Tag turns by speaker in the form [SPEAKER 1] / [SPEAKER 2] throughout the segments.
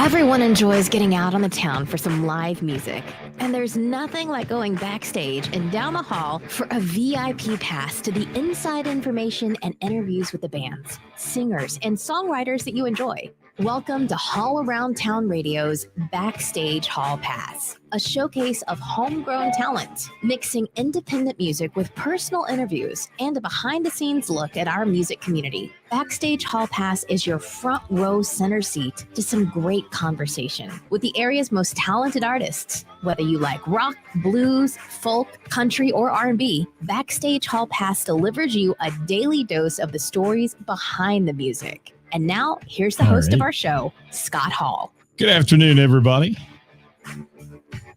[SPEAKER 1] Everyone enjoys getting out on the town for some live music, and there's nothing like going backstage and down the hall for a VIP pass to the inside information and interviews with the bands, singers, and songwriters that you enjoy. Welcome to Hall Around Town Radio's Backstage Hall Pass, a showcase of homegrown talent, mixing independent music with personal interviews and a behind-the-scenes look at our music community. Backstage Hall Pass is your front row center seat to some great conversation with the area's most talented artists. Whether you like rock, blues, folk, country, or R&B, Backstage Hall Pass delivers you a daily dose of the stories behind the music. And now, here's the host of our show, Scott Hall.
[SPEAKER 2] Good afternoon, everybody.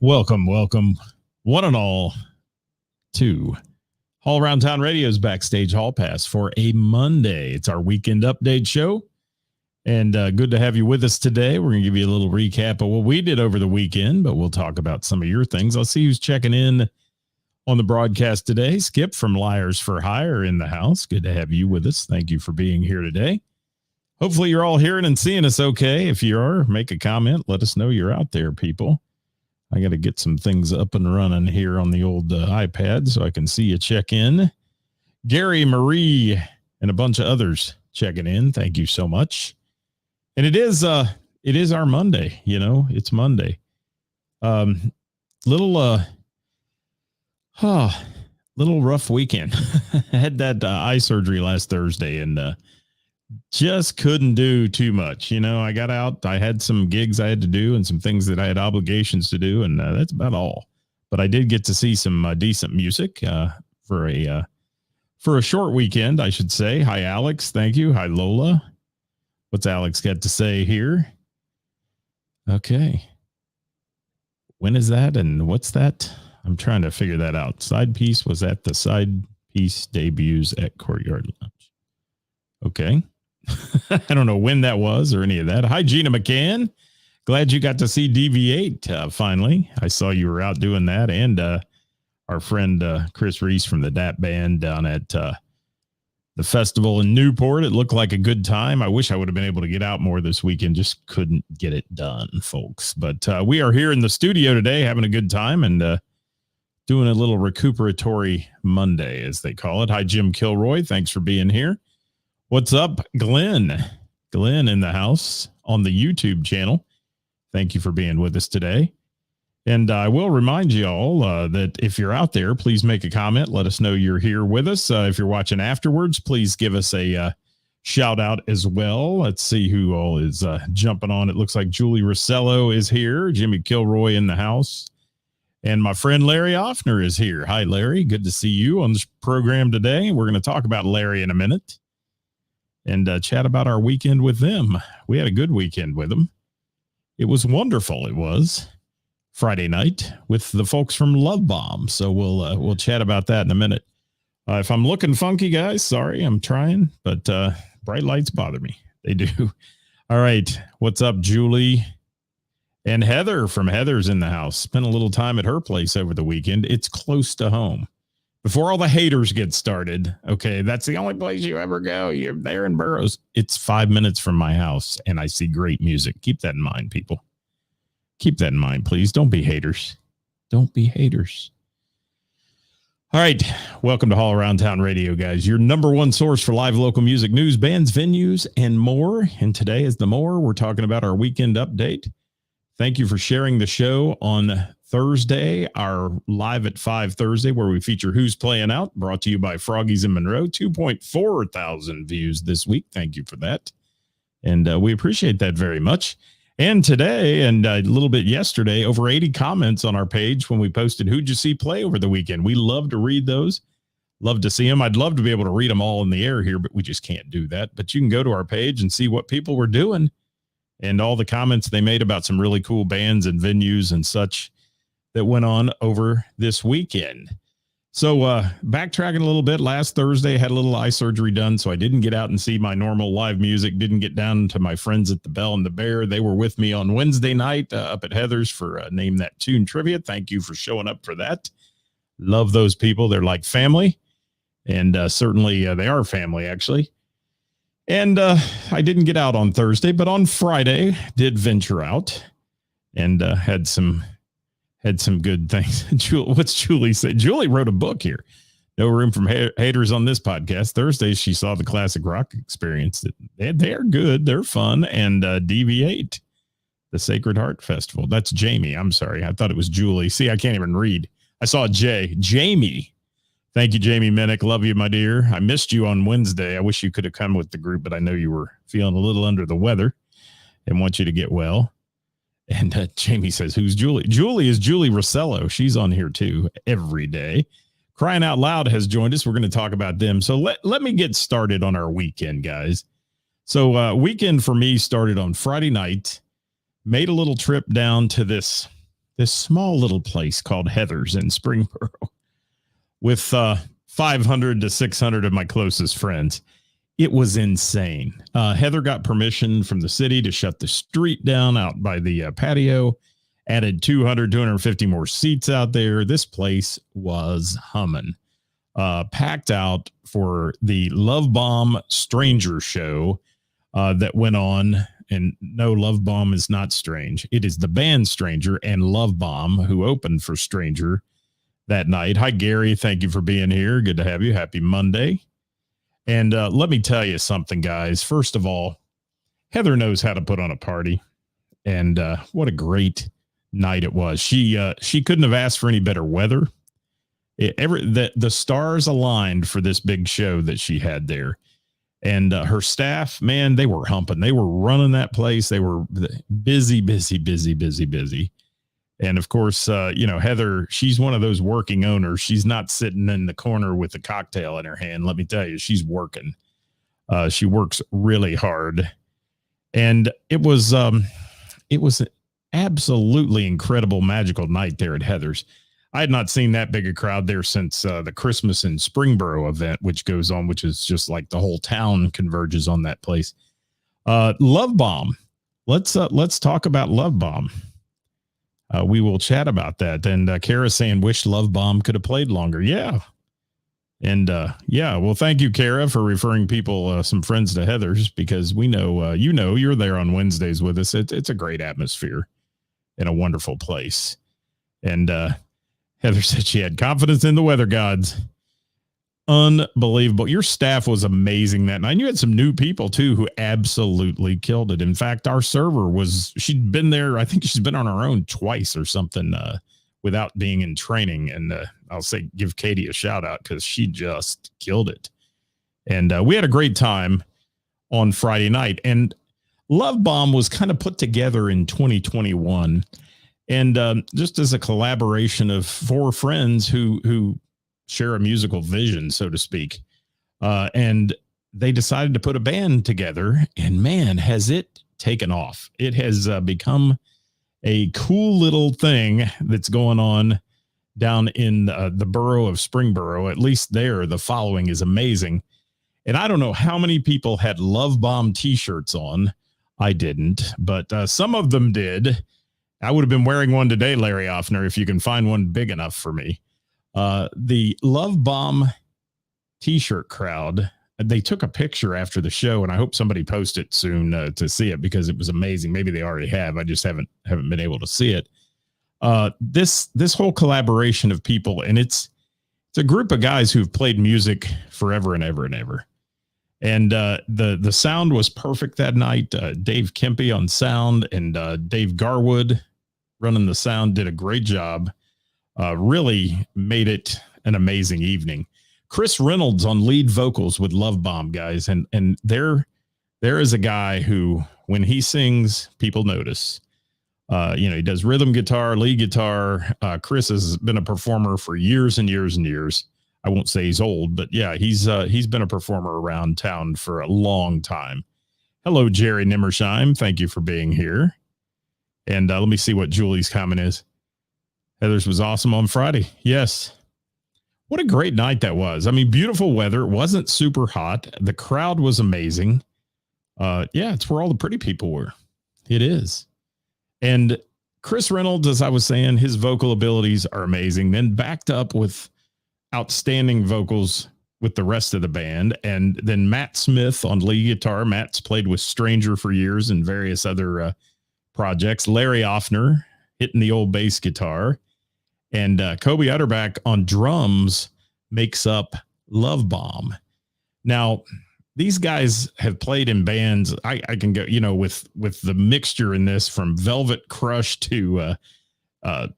[SPEAKER 2] Welcome, one and all, to All Around Town Radio's Backstage Hall Pass for a Monday. It's our weekend update show, and good to have you with us today. We're going to give you a little recap of what we did over the weekend, but we'll talk about some of your things. I'll see who's checking in on the broadcast today. Skip from Liars for Hire in the house. Good to have you with us. Thank you for being here today. Hopefully you're all hearing and seeing us okay. If you are, make a comment. Let us know you're out there, people. I got to get some things up and running here on the old iPad so I can see you check in. Gary, Marie, and a bunch of others checking in. Thank you so much. And it is our Monday. You know, it's Monday. Little rough weekend. I had that eye surgery last Thursday and just couldn't do too much. You know, I got out, I had some gigs I had to do and some things that I had obligations to do. And that's about all, but I did get to see some decent music for a short weekend, I should say. Hi, Alex. Thank you. Hi, Lola. What's Alex got to say here? Okay. When is that? And what's that? I'm trying to figure that out. Side piece was at the side piece debuts at Courtyard Lounge. Okay. I don't know when that was or any of that. Hi, Gina McCann. Glad you got to see DV8 finally. I saw you were out doing that. And our friend Chris Reese from the DAP band down at the festival in Newport. It looked like a good time. I wish I would have been able to get out more this weekend. Just couldn't get it done, folks. But we are here in the studio today having a good time and doing a little recuperatory Monday, as they call it. Hi, Jim Kilroy. Thanks for being here. What's up, Glenn? Glenn in the house on the YouTube channel. Thank you for being with us today. And I will remind you all that if you're out there, please make a comment. Let us know you're here with us. If you're watching afterwards, please give us a shout out as well. Let's see who all is jumping on. It looks like Julie Rossello is here. Jimmy Kilroy in the house. And my friend Larry Offner is here. Hi, Larry. Good to see you on this program today. We're going to talk about Larry in a minute and chat about our weekend with them. We had a good weekend with them. It was wonderful. It was Friday night with the folks from Love Bomb. So we'll chat about that in a minute. If I'm looking funky, guys, sorry, I'm trying, but bright lights bother me. They do. All right. What's up, Julie? And Heather from Heather's in the house. Spent a little time at her place over the weekend. It's close to home. Before all the haters get started, okay, that's the only place you ever go. You're there in Burroughs. It's 5 minutes from my house, and I see great music. Keep that in mind, people. Keep that in mind, please. Don't be haters. Don't be haters. All right. Welcome to All Around Town Radio, guys. Your number one source for live local music news, bands, venues, and more. And today is the more. We're talking about our weekend update. Thank you for sharing the show on Thursday, our Live at 5 Thursday, where we feature Who's Playing Out, brought to you by Froggies in Monroe. 2.4 thousand views this week. Thank you for that. And we appreciate that very much. And today, and a little bit yesterday, over 80 comments on our page when we posted Who'd You See Play over the weekend. We love to read those. Love to see them. I'd love to be able to read them all in the air here, but we just can't do that. But you can go to our page and see what people were doing and all the comments they made about some really cool bands and venues and such that went on over this weekend. So backtracking a little bit, last Thursday, I had a little eye surgery done, so I didn't get out and see my normal live music, didn't get down to my friends at the Bell and the Bear. They were with me on Wednesday night up at Heather's for Name That Tune Trivia. Thank you for showing up for that. Love those people. They're like family, and certainly they are family, actually. And I didn't get out on Thursday, but on Friday did venture out and had some good things. What's Julie say? Julie wrote a book here. No room for haters on this podcast. Thursday, she saw the Classic Rock Experience. They're good. They're fun. And Deviate, the Sacred Heart Festival. That's Jamie. I'm sorry. I thought it was Julie. See, I can't even read. I saw J. Jamie. Thank you, Jamie Minnick. Love you, my dear. I missed you on Wednesday. I wish you could have come with the group, but I know you were feeling a little under the weather and want you to get well. And Jamie says, who's Julie? Julie is Julie Rossello. She's on here too every day. Crying Out Loud has joined us. We're going to talk about them. So let me get started on our weekend, guys. So weekend for me started on Friday night. Made a little trip down to this small little place called Heather's in Springboro with 500 to 600 of my closest friends. It was insane. Heather got permission from the city to shut the street down out by the patio, added 250 more seats out there. This place was humming, packed out for the Love Bomb Stranger show that went on. And no, Love Bomb is not strange. It is the band Stranger and Love Bomb who opened for Stranger that night. Hi, Gary. Thank you for being here. Good to have you. Happy Monday. And let me tell you something, guys. First of all, Heather knows how to put on a party. And what a great night it was. She couldn't have asked for any better weather. The stars aligned for this big show that she had there. And her staff, man, they were humping. They were running that place. They were busy. And of course, Heather, she's one of those working owners. She's not sitting in the corner with a cocktail in her hand. Let me tell you, she's working. She works really hard. And it was an absolutely incredible, magical night there at Heather's. I had not seen that big a crowd there since the Christmas in Springboro event, which goes on, which is just like the whole town converges on that place. Love Bomb. Let's talk about Love Bomb. We will chat about that. And Kara saying, wish Love Bomb could have played longer. Yeah. And well, thank you, Kara, for referring people, some friends to Heather's, because we know, you're there on Wednesdays with us. It's a great atmosphere and a wonderful place. And Heather said she had confidence in the weather gods. Unbelievable. Your staff was amazing that night. And you had some new people too who absolutely killed it. In fact, our server she'd been there. I think she's been on her own twice or something without being in training. And I'll say, give Katie a shout out because she just killed it. And we had a great time on Friday night. And Love Bomb was kind of put together in 2021. And just as a collaboration of four friends who share a musical vision, so to speak. And they decided to put a band together, and man, has it taken off. It has become a cool little thing that's going on down in the borough of Springboro. At least there, the following is amazing. And I don't know how many people had Love Bomb t-shirts on. I didn't, but some of them did. I would have been wearing one today, Larry Offner, if you can find one big enough for me. The Love Bomb t-shirt crowd, they took a picture after the show, and I hope somebody posts it soon to see it because it was amazing. Maybe they already have. I just haven't been able to see it. This whole collaboration of people, and it's a group of guys who've played music forever and ever and ever. And the sound was perfect that night. Dave Kempe on sound and Dave Garwood running the sound did a great job. Really made it an amazing evening. Chris Reynolds on lead vocals with Love Bomb, guys. And there is a guy who, when he sings, people notice. He does rhythm guitar, lead guitar. Chris has been a performer for years and years and years. I won't say he's old, but yeah, he's been a performer around town for a long time. Hello, Jerry Nimmersheim. Thank you for being here. And let me see what Julie's comment is. Heather's was awesome on Friday. Yes. What a great night that was. I mean, beautiful weather. It wasn't super hot. The crowd was amazing. It's where all the pretty people were. It is. And Chris Reynolds, as I was saying, his vocal abilities are amazing. Then backed up with outstanding vocals with the rest of the band. And then Matt Smith on lead guitar. Matt's played with Stranger for years and various other projects. Larry Offner hitting the old bass guitar. And Kobe Utterback on drums makes up Love Bomb. Now, these guys have played in bands. I can go, with the mixture in this, from Velvet Crush to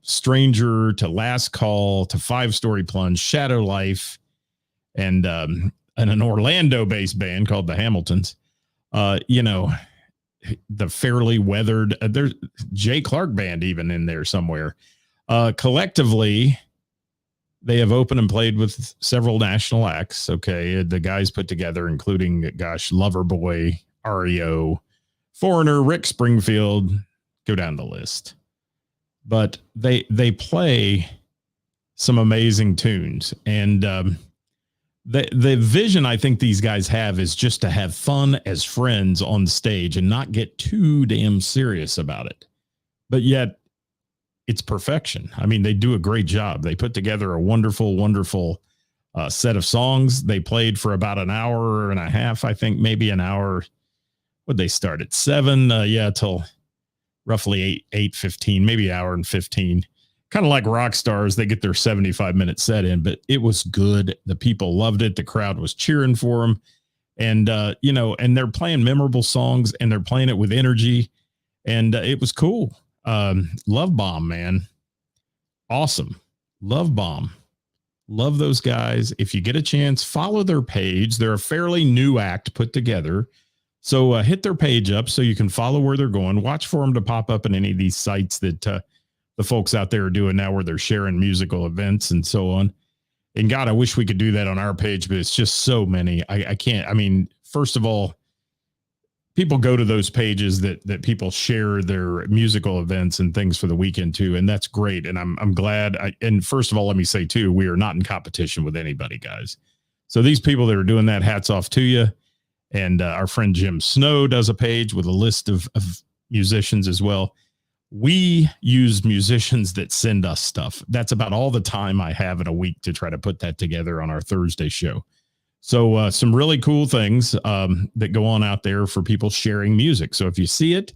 [SPEAKER 2] Stranger to Last Call to Five Story Plunge, Shadow Life, and an Orlando-based band called the Hamiltons. The Fairly Weathered. There's Jay Clark Band even in there somewhere. Collectively, they have opened and played with several national acts. Okay, the guys put together, including, Loverboy, REO, Foreigner, Rick Springfield. Go down the list. But they play some amazing tunes, and the vision I think these guys have is just to have fun as friends on stage and not get too damn serious about it. But yet, it's perfection. I mean, they do a great job. They put together a wonderful, wonderful set of songs. They played for about an hour and a half, I think, maybe an hour. Would they start at 7? Till roughly 8:15, maybe an hour and 15. Kind of like rock stars, they get their 75-minute set in, but it was good. The people loved it. The crowd was cheering for them. And, and they're playing memorable songs, and they're playing it with energy. And it was cool. Love Bomb, man. Awesome. Love Bomb. Love those guys. If you get a chance, follow their page. They're a fairly new act put together. So hit their page up so you can follow where they're going. Watch for them to pop up in any of these sites that the folks out there are doing now, where they're sharing musical events and so on. And God, I wish we could do that on our page, but it's just so many. I can't. I mean, first of all, people go to those pages that people share their musical events and things for the weekend too. And that's great. And I'm glad. And first of all, let me say too, we are not in competition with anybody, guys. So these people that are doing that, hats off to you. And our friend Jim Snow does a page with a list of musicians as well. We use musicians that send us stuff. That's about all the time I have in a week to try to put that together on our Thursday show. So some really cool things that go on out there for people sharing music. So if you see it,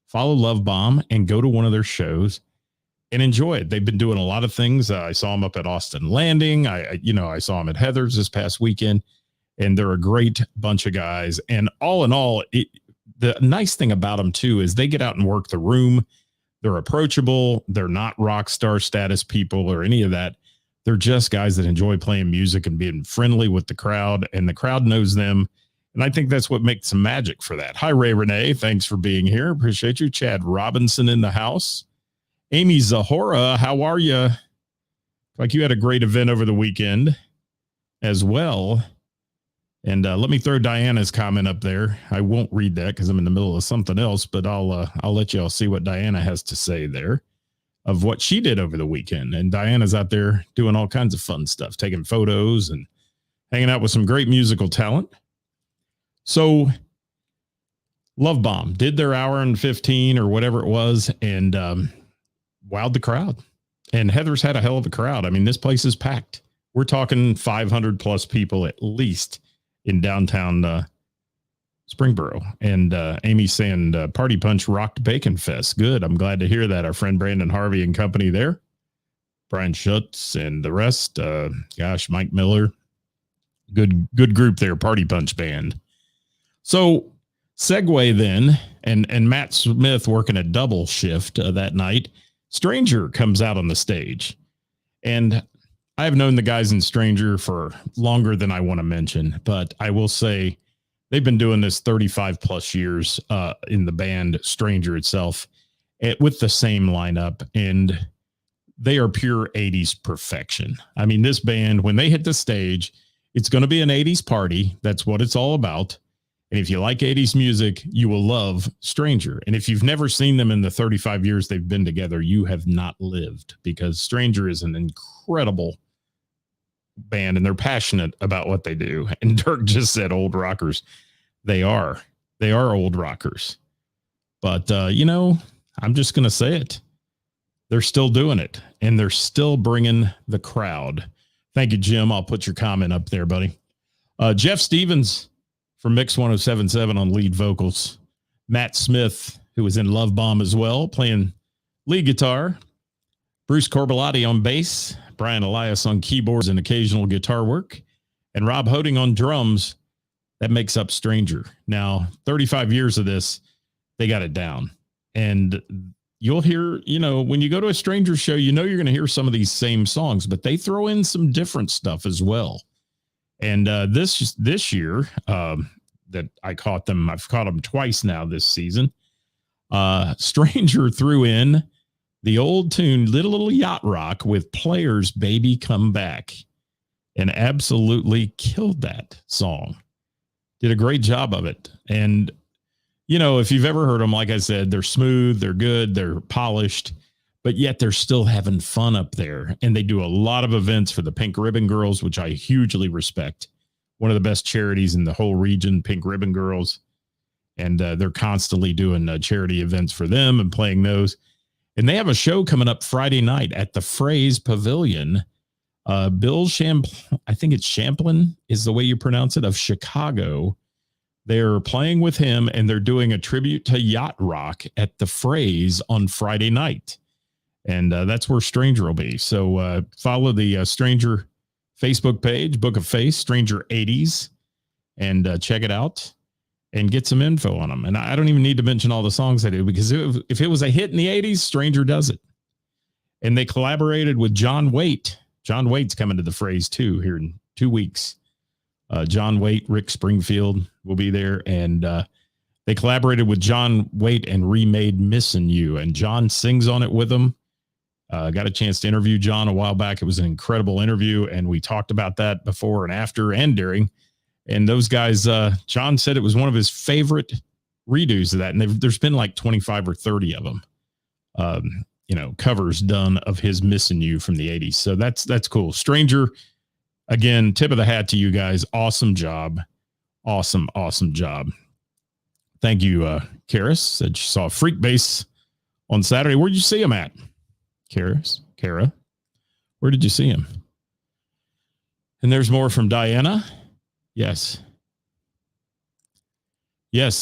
[SPEAKER 2] follow Love Bomb and go to one of their shows and enjoy it. They've been doing a lot of things. I saw them up at Austin Landing. I saw them at Heather's this past weekend, and they're a great bunch of guys. And all in all, the nice thing about them too is they get out and work the room. They're approachable. They're not rock star status people or any of that. They're just guys that enjoy playing music and being friendly with the crowd, and the crowd knows them. And I think that's what makes some magic for that. Hi, Ray Renee. Thanks for being here. Appreciate you. Chad Robinson in the house. Amy Zahora, how are you? Like you had a great event over the weekend as well. And let me throw Diana's comment up there. I won't read that because I'm in the middle of something else, but I'll let you all see what Diana has to say there of what she did over the weekend. And Diana's out there doing all kinds of fun stuff, taking photos and hanging out with some great musical talent. So Love Bomb did their hour and 15 or whatever it was, and wowed the crowd. And Heather's had a hell of a crowd. I mean, this place is packed. We're talking 500 plus people at least in downtown Springboro. And Amy's saying Party Punch rocked Bacon Fest. Good. I'm glad to hear that. Our friend Brandon Harvey and company there, Brian Schutz and the rest. Mike Miller. Good group there, Party Punch band. So segue then, and Matt Smith working a double shift that night. Stranger comes out on the stage. And I have known the guys in Stranger for longer than I want to mention, but I will say they've been doing this 35 plus years in the band Stranger itself, with the same lineup, and they are pure 80s perfection. I mean, this band, when they hit the stage, it's going to be an 80s party. That's what it's all about. And if you like 80s music, you will love Stranger. And if you've never seen them in the 35 years they've been together, you have not lived, because Stranger is an incredible band and they're passionate about what they do. And Dirk just said old rockers. They are old rockers. But, I'm just going to say it. They're still doing it, and they're still bringing the crowd. Thank you, Jim. I'll put your comment up there, buddy. Jeff Stevens from Mix 1077 on lead vocals. Matt Smith, who was in Love Bomb as well, playing lead guitar. Bruce Corbellotti on bass. Brian Elias on keyboards and occasional guitar work. And Rob Hoding on drums. That makes up Stranger. Now, 35 years of this, they got it down. And you'll hear, when you go to a Stranger show, you're going to hear some of these same songs, but they throw in some different stuff as well. And this year that I've caught them twice now this season. Stranger threw in the old tune Little Yacht Rock with Players Baby Come Back and absolutely killed that song. Did a great job of it. And, if you've ever heard them, like I said, they're smooth, they're good, they're polished, but yet they're still having fun up there. And they do a lot of events for the Pink Ribbon Girls, which I hugely respect. One of the best charities in the whole region, Pink Ribbon Girls. And they're constantly doing charity events for them and playing those. And they have a show coming up Friday night at the Phrase Pavilion. Bill I think it's Champlin is the way you pronounce it, of Chicago. They're playing with him and they're doing a tribute to yacht rock at the Phrase on Friday night. And that's where Stranger will be. So follow the Stranger Facebook page, Book of Face, Stranger 80s, and check it out and get some info on them. And I don't even need to mention all the songs they do, because if it was a hit in the 80s, Stranger does it. And they collaborated with John Waite. John Waite's coming to the Phrase too here in 2 weeks. John Waite, Rick Springfield will be there. And they collaborated with John Waite and remade Missing You. And John sings on it with them. Got a chance to interview John a while back. It was an incredible interview. And we talked about that before and after and during. And those guys, John said it was one of his favorite redos of that. And there's been like 25 or 30 of them, covers done of his Missing You from the 80s. So that's cool. Stranger, again, tip of the hat to you guys. Awesome job. Awesome job. Thank you, Karis. Said she saw Freak Bass on Saturday. Where'd you see him at? Kara, where did you see him? And there's more from Diana. Yes,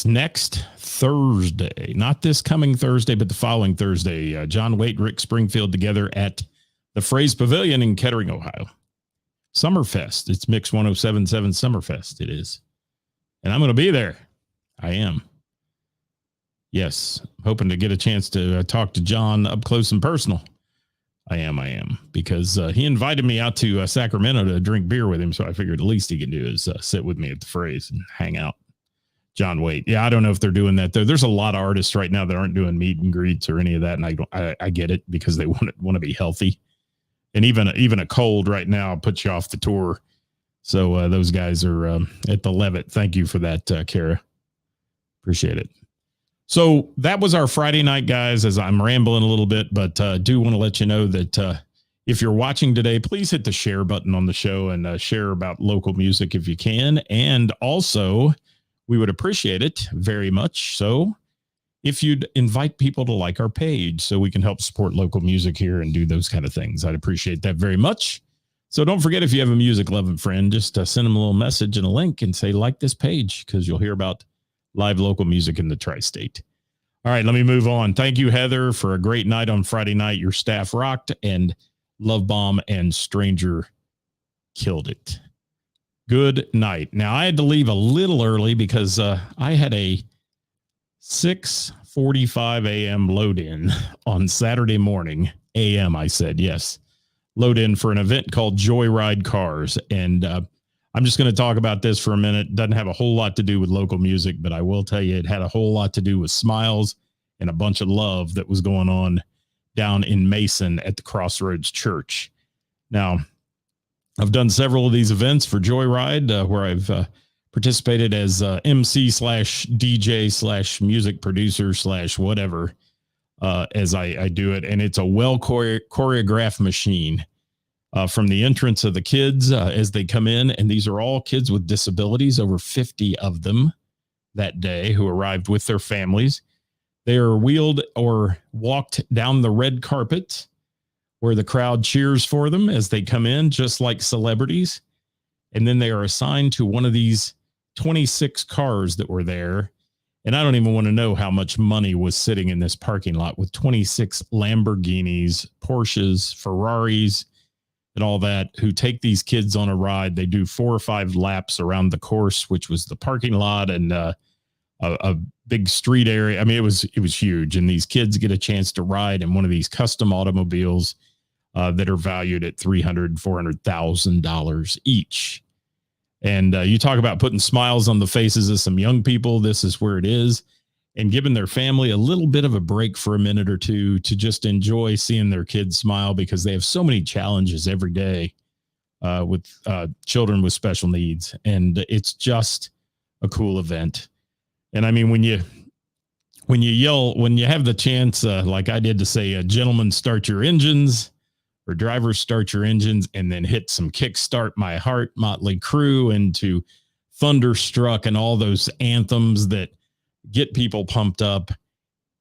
[SPEAKER 2] next Thursday, not this coming Thursday, but the following Thursday, John Waite, Rick Springfield together at the Phrase Pavilion in Kettering, Ohio. Summerfest. It's Mix 1077 Summerfest. It is. And I'm going to be there. I am. Yes. Hoping to get a chance to talk to John up close and personal. I am. Because he invited me out to Sacramento to drink beer with him. So I figured the least he can do is sit with me at the Phrase and hang out. John Waite. Yeah, I don't know if they're doing that, though. There's a lot of artists right now that aren't doing meet and greets or any of that. And I get it, because they want to be healthy. And even a cold right now puts you off the tour. So those guys are at the Levitt. Thank you for that, Kara. Appreciate it. So that was our Friday night, guys, as I'm rambling a little bit, but do want to let you know that if you're watching today, please hit the share button on the show and share about local music if you can. And also, we would appreciate it very much. So if you'd invite people to like our page so we can help support local music here and do those kind of things, I'd appreciate that very much. So don't forget, if you have a music loving friend, just send them a little message and a link and say, like this page, because you'll hear about live local music in the tri-state. All right, let me move on. Thank you, Heather, for a great night on Friday night. Your staff rocked, and Love Bomb and Stranger killed it. Good night. Now, I had to leave a little early because I had a 6:45 a.m. load-in on Saturday morning. A.m., I said, yes. Load-in for an event called Joyride Cars. And I'm just going to talk about this for a minute. Doesn't have a whole lot to do with local music, but I will tell you it had a whole lot to do with smiles and a bunch of love that was going on down in Mason at the Crossroads Church. Now, I've done several of these events for Joyride where I've participated as MC/DJ/music producer/whatever as I do it. And it's a well choreographed machine. From the entrance of the kids as they come in. And these are all kids with disabilities, over 50 of them that day, who arrived with their families. They are wheeled or walked down the red carpet where the crowd cheers for them as they come in, just like celebrities. And then they are assigned to one of these 26 cars that were there. And I don't even want to know how much money was sitting in this parking lot with 26 Lamborghinis, Porsches, Ferraris, and all that, who take these kids on a ride. They do 4 or 5 laps around the course, which was the parking lot and a big street area. I mean, it was huge. And these kids get a chance to ride in one of these custom automobiles that are valued at $300,000, $400,000 each. And you talk about putting smiles on the faces of some young people. This is where it is. And giving their family a little bit of a break for a minute or two to just enjoy seeing their kids smile, because they have so many challenges every day with children with special needs. And it's just a cool event. And I mean, when you have the chance, like I did, to say, gentlemen, start your engines, or drivers, start your engines, and then hit some Kickstart My Heart, Motley Crue, into Thunderstruck and all those anthems that get people pumped up.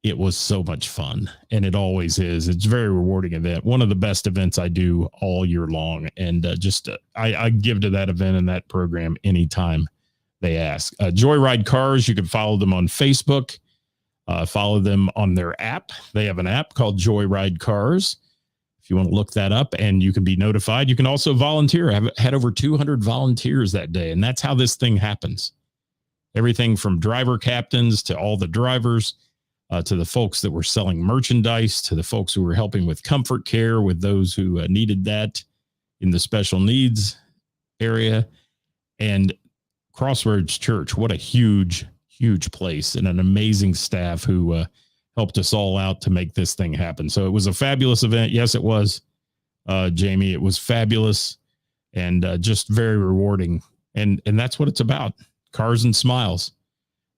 [SPEAKER 2] It was so much fun, and it always is. It's a very rewarding event. One of the best events I do all year long. And I give to that event and that program anytime they ask. Joyride Cars, you can follow them on Facebook, follow them on their app. They have an app called Joyride Cars. If you want to look that up, and you can be notified. You can also volunteer. I've had over 200 volunteers that day, and that's how this thing happens. Everything from driver captains to all the drivers, to the folks that were selling merchandise, to the folks who were helping with comfort care with those who needed that in the special needs area. And Crossroads Church, what a huge, huge place, and an amazing staff who helped us all out to make this thing happen. So it was a fabulous event. Yes, it was, Jamie. It was fabulous and just very rewarding. And that's what it's about. Cars and smiles.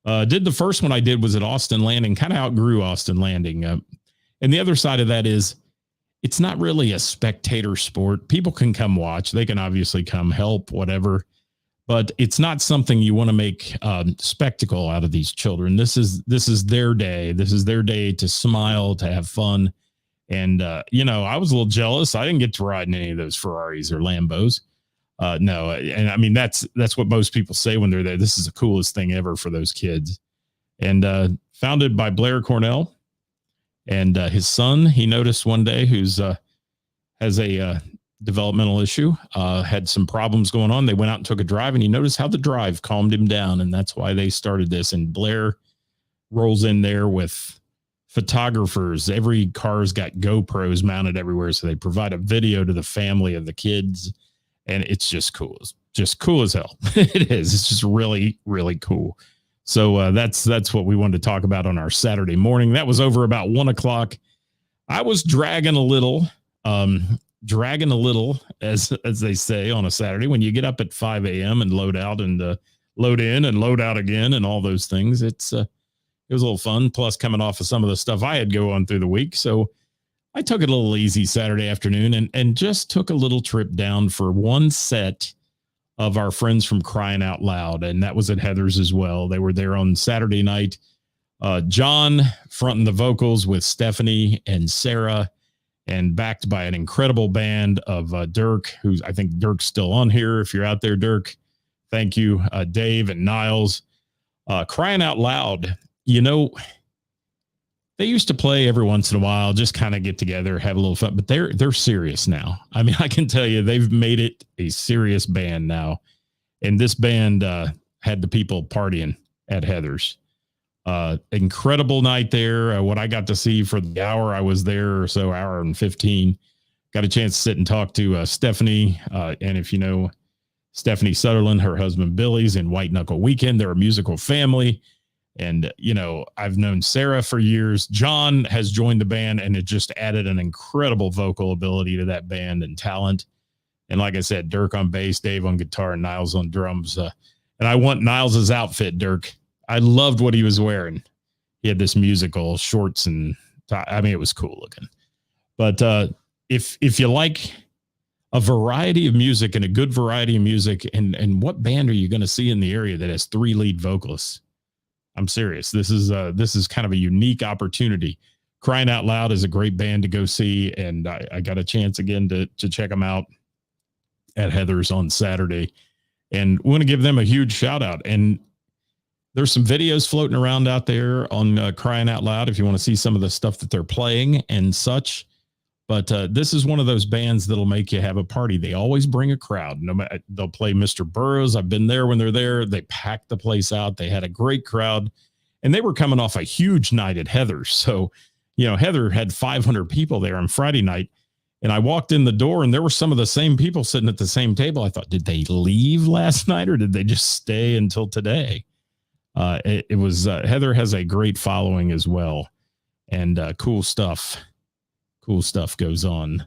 [SPEAKER 2] Did the first one I did was at Austin Landing, kind of outgrew Austin Landing. And the other side of that is, it's not really a spectator sport. People can come watch. They can obviously come help, whatever. But it's not something you want to make spectacle out of these children. This is their day. This is their day to smile, to have fun. And, I was a little jealous. I didn't get to ride in any of those Ferraris or Lambos. No. And I mean, that's what most people say when they're there. This is the coolest thing ever for those kids. And founded by Blair Cornell and his son, he noticed one day, who's has a developmental issue, had some problems going on. They went out and took a drive, and he noticed how the drive calmed him down. And that's why they started this. And Blair rolls in there with photographers. Every car's got GoPros mounted everywhere. So they provide a video to the family of the kids. And it's just cool. It's just cool as hell. It is. It's just really, really cool. So that's what we wanted to talk about on our Saturday morning. That was over about 1:00. I was dragging a little, as they say on a Saturday, when you get up at 5 a.m. and load out and load in and load out again and all those things. It was a little fun. Plus, coming off of some of the stuff I had go on through the week. So I took it a little easy Saturday afternoon and just took a little trip down for one set of our friends from Crying Out Loud. And that was at Heather's as well. They were there on Saturday night. John fronting the vocals with Stephanie and Sarah, and backed by an incredible band of Dirk, who's, I think Dirk's still on here. If you're out there, Dirk, thank you. Dave and Niles. Crying Out Loud, they used to play every once in a while, just kind of get together, have a little fun, but they're serious now. I mean, I can tell you, they've made it a serious band now. And this band had the people partying at Heather's. Incredible night there. What I got to see for the hour I was there, or so, hour and 15, got a chance to sit and talk to Stephanie. And if you know Stephanie Sutherland, her husband Billy's in White Knuckle Weekend. They're a musical family. And, I've known Sarah for years. John has joined the band, and it just added an incredible vocal ability to that band and talent. And like I said, Dirk on bass, Dave on guitar, and Niles on drums. And I want Niles's outfit, Dirk. I loved what he was wearing. He had this musical shorts, and it was cool looking. But if you like a variety of music, and a good variety of music, and what band are you going to see in the area that has 3 lead vocalists? I'm serious. This is kind of a unique opportunity. Crying Out Loud is a great band to go see. And I got a chance again to check them out at Heather's on Saturday. And we want to give them a huge shout out. And there's some videos floating around out there on Crying Out Loud if you want to see some of the stuff that they're playing and such. But this is one of those bands that'll make you have a party. They always bring a crowd. No matter, they'll play Mr. Burroughs. I've been there when they're there. They packed the place out. They had a great crowd. And they were coming off a huge night at Heather's. So, Heather had 500 people there on Friday night. And I walked in the door and there were some of the same people sitting at the same table. I thought, did they leave last night or did they just stay until today? It was Heather has a great following as well. And cool stuff goes on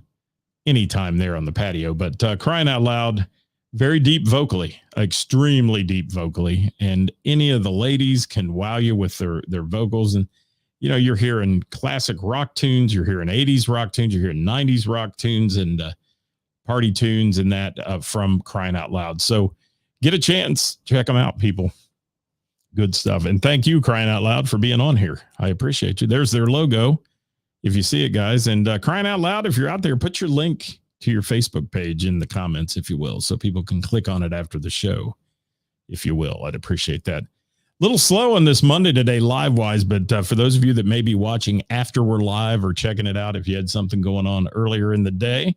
[SPEAKER 2] anytime there on the patio. But Crying Out Loud, very deep vocally, extremely deep vocally. And any of the ladies can wow you with their vocals. And, you're hearing classic rock tunes, you're hearing 80s rock tunes, you're hearing 90s rock tunes and party tunes and that from Crying Out Loud. So get a chance, check them out, people. Good stuff. And thank you, Crying Out Loud, for being on here. I appreciate you. There's their logo, if you see it, guys. And Crying Out Loud, if you're out there, put your link to your Facebook page in the comments, if you will, so people can click on it after the show, if you will. I'd appreciate that. A little slow on this Monday today, live-wise, but for those of you that may be watching after we're live or checking it out, if you had something going on earlier in the day,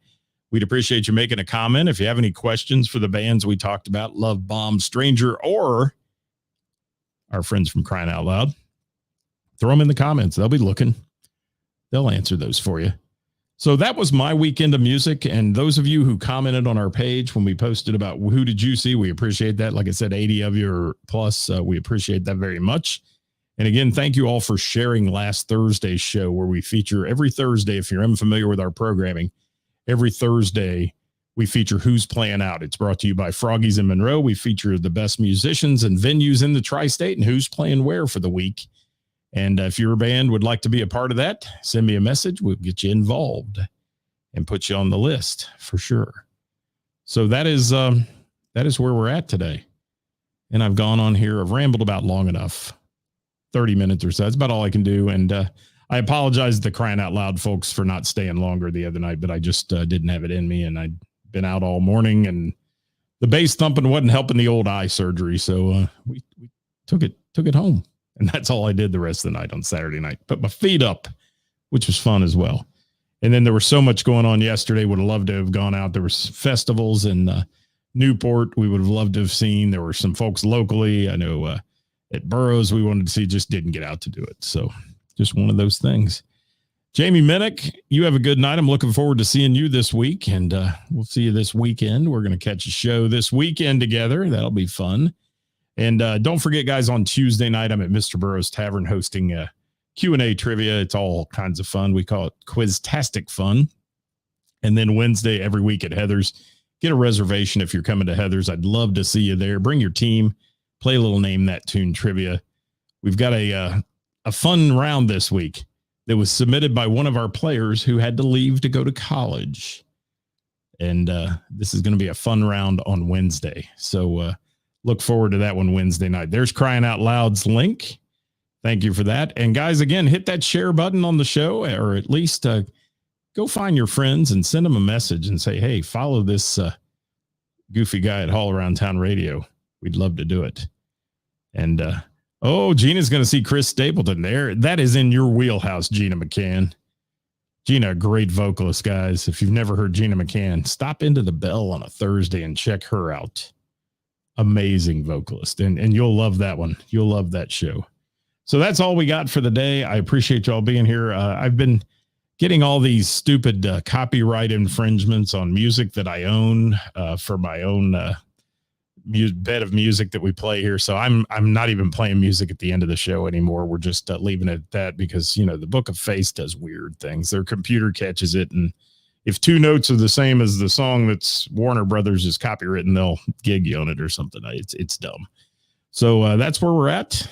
[SPEAKER 2] we'd appreciate you making a comment. If you have any questions for the bands we talked about, Love Bomb, Stranger, or our friends from Crying Out Loud, throw them in the comments. They'll be looking. They'll answer those for you. So that was my weekend of music. And those of you who commented on our page when we posted about who did you see, we appreciate that. Like I said, 80 of you or plus, we appreciate that very much. And again, thank you all for sharing last Thursday's show where we feature every Thursday. If you're unfamiliar with our programming, every Thursday we feature Who's Playing Out. It's brought to you by Froggies in Monroe. We feature the best musicians and venues in the tri-state and who's playing where for the week. And if your band would like to be a part of that, send me a message. We'll get you involved and put you on the list for sure. So that is where we're at today. And I've gone on here. I've rambled about long enough, 30 minutes or so. That's about all I can do. And I apologize to the Crying Out Loud folks for not staying longer the other night, but I just didn't have it in me. And I'd been out all morning and the bass thumping wasn't helping the old eye surgery. So we took it home. And that's all I did the rest of the night on Saturday night. Put my feet up, which was fun as well. And then there was so much going on yesterday. Would have loved to have gone out. There was festivals in Newport. We would have loved to have seen. There were some folks locally. I know at Burroughs we wanted to see, just didn't get out to do it. So just one of those things. Jamie Minnick, you have a good night. I'm looking forward to seeing you this week. And we'll see you this weekend. We're going to catch a show this weekend together. That'll be fun. And don't forget, guys, on Tuesday night, I'm at Mr. Burroughs Tavern hosting a Q&A trivia. It's all kinds of fun. We call it Quiztastic Fun. And then Wednesday, every week at Heather's. Get a reservation if you're coming to Heather's. I'd love to see you there. Bring your team. Play a little Name That Tune trivia. We've got a fun round this week that was submitted by one of our players who had to leave to go to college. And this is going to be a fun round on Wednesday. So, look forward to that one Wednesday night. There's Crying Out Loud's link. Thank you for that. And guys, again, hit that share button on the show, or at least go find your friends and send them a message and say, hey, follow this goofy guy at All Around Town Radio. We'd love to do it. And, Gina's going to see Chris Stapleton there. That is in your wheelhouse, Gina McCann. Gina, a great vocalist, guys. If you've never heard Gina McCann, stop into the Bell on a Thursday and check her out. Amazing vocalist. And you'll love that one. You'll love that show. So that's all we got for the day. I appreciate y'all being here. I've been getting all these stupid copyright infringements on music that I own for my own bed of music that we play here. So I'm not even playing music at the end of the show anymore. We're just leaving it at that because, the Book of Face does weird things. Their computer catches it, and if two notes are the same as the song that's Warner Brothers is copywritten, they'll gig you on it or something. It's dumb. So that's where we're at.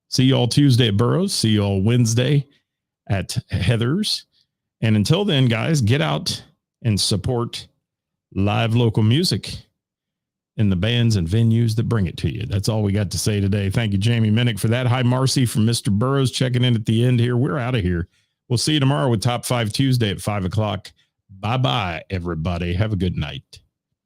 [SPEAKER 2] See you all Tuesday at Burroughs. See you all Wednesday at Heather's. And until then, guys, get out and support live local music in the bands and venues that bring it to you. That's all we got to say today. Thank you, Jamie Minnick, for that. Hi, Marcy from Mr. Burroughs checking in at the end here. We're out of here. We'll see you tomorrow with Top 5 Tuesday at 5 o'clock. Bye-bye, everybody. Have a good night.